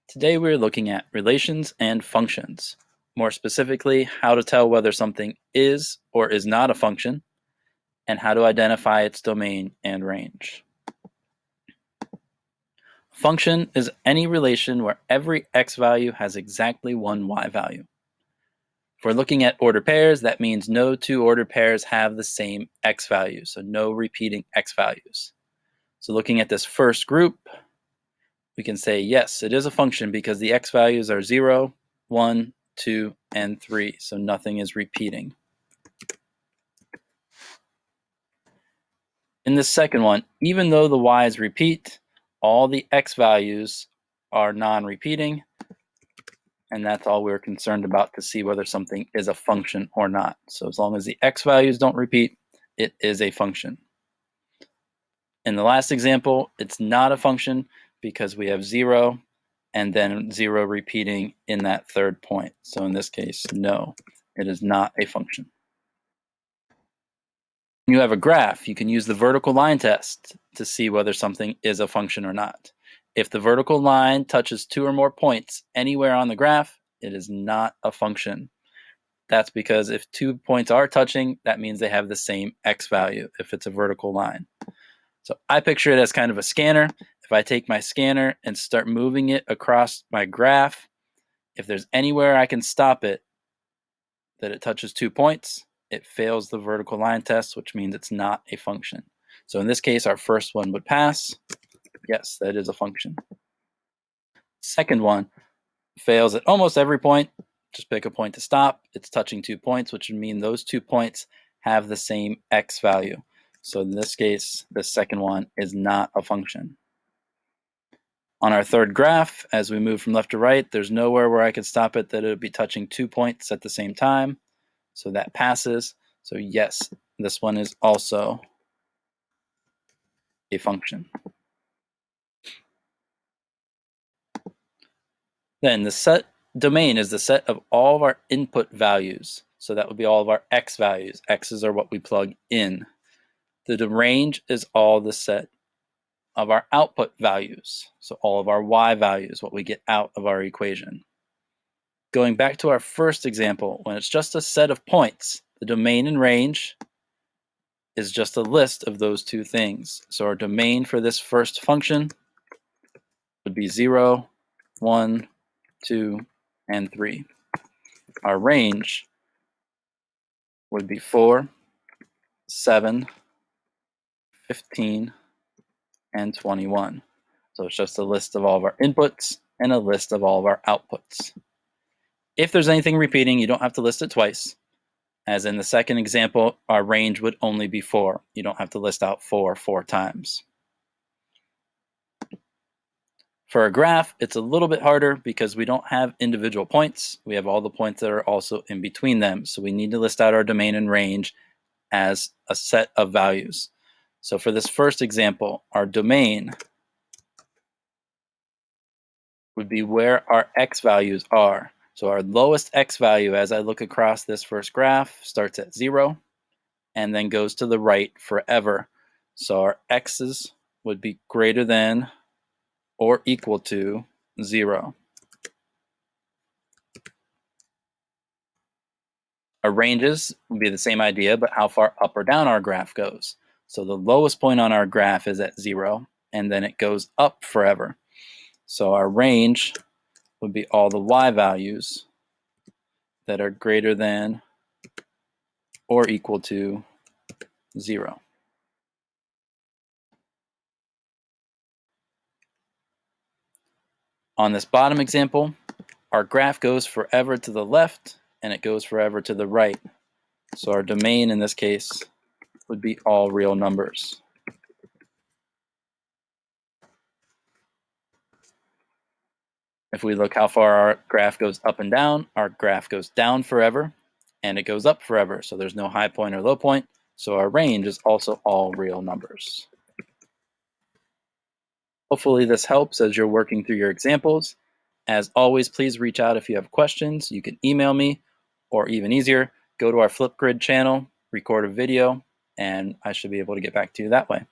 Today we're looking at relations and functions. More specifically, how to tell whether something is or is not a function, and how to identify its domain and range. A function is any relation where every x value has exactly one y value. If we're looking at ordered pairs, that means no two ordered pairs have the same x value, so no repeating x values. So looking at this first group, we can say yes, it is a function because the x values are 0, 1, 2, and 3, so nothing is repeating. In the second one, even though the y's repeat, all the x values are non-repeating, and that's all we're concerned about to see whether something is a function or not. So as long as the x values don't repeat, it is a function. In the last example, it's not a function because we have 0 and then 0 repeating in that third point. So in this case, no, it is not a function. When you have a graph, you can use the vertical line test to see whether something is a function or not. If the vertical line touches 2 or more points anywhere on the graph, it is not a function. That's because if 2 points are touching, that means they have the same x value if it's a vertical line. So I picture it as kind of a scanner. If I take my scanner and start moving it across my graph, if there's anywhere I can stop it that it touches 2 points, it fails the vertical line test, which means it's not a function. So in this case, our first one would pass. Yes, that is a function. Second one fails at almost every point. Just pick a point to stop. It's touching 2 points, which would mean those 2 points have the same x value. So in this case, the second one is not a function. On our third graph, as we move from left to right, there's nowhere where I could stop it that it would be touching 2 points at the same time. So that passes. So yes, this one is also a function. Then the set domain is the set of all of our input values. So that would be all of our x values. X's are what we plug in. The range is all the set of our output values. So all of our y values, what we get out of our equation. Going back to our first example, when it's just a set of points, the domain and range is just a list of those two things. So our domain for this first function would be 0, 1, 2, and 3. Our range would be 4, 7, 15, and 21. So it's just a list of all of our inputs and a list of all of our outputs. If there's anything repeating, you don't have to list it twice. As in the second example, our range would only be 4. You don't have to list out 4 times. For a graph, it's a little bit harder because we don't have individual points. We have all the points that are also in between them. So we need to list out our domain and range as a set of values. So for this first example, our domain would be where our x values are. So our lowest x value as I look across this first graph starts at 0 and then goes to the right forever. So our x's would be greater than or equal to 0. Our ranges would be the same idea, but how far up or down our graph goes. So the lowest point on our graph is at 0, and then it goes up forever. So our range would be all the y values that are greater than or equal to 0. On this bottom example, our graph goes forever to the left and it goes forever to the right. So our domain in this case would be all real numbers. If we look how far our graph goes up and down, our graph goes down forever and it goes up forever. So there's no high point or low point. So our range is also all real numbers. Hopefully this helps as you're working through your examples. As always, please reach out if you have questions. You can email me, or even easier, go to our Flipgrid channel, record a video, and I should be able to get back to you that way.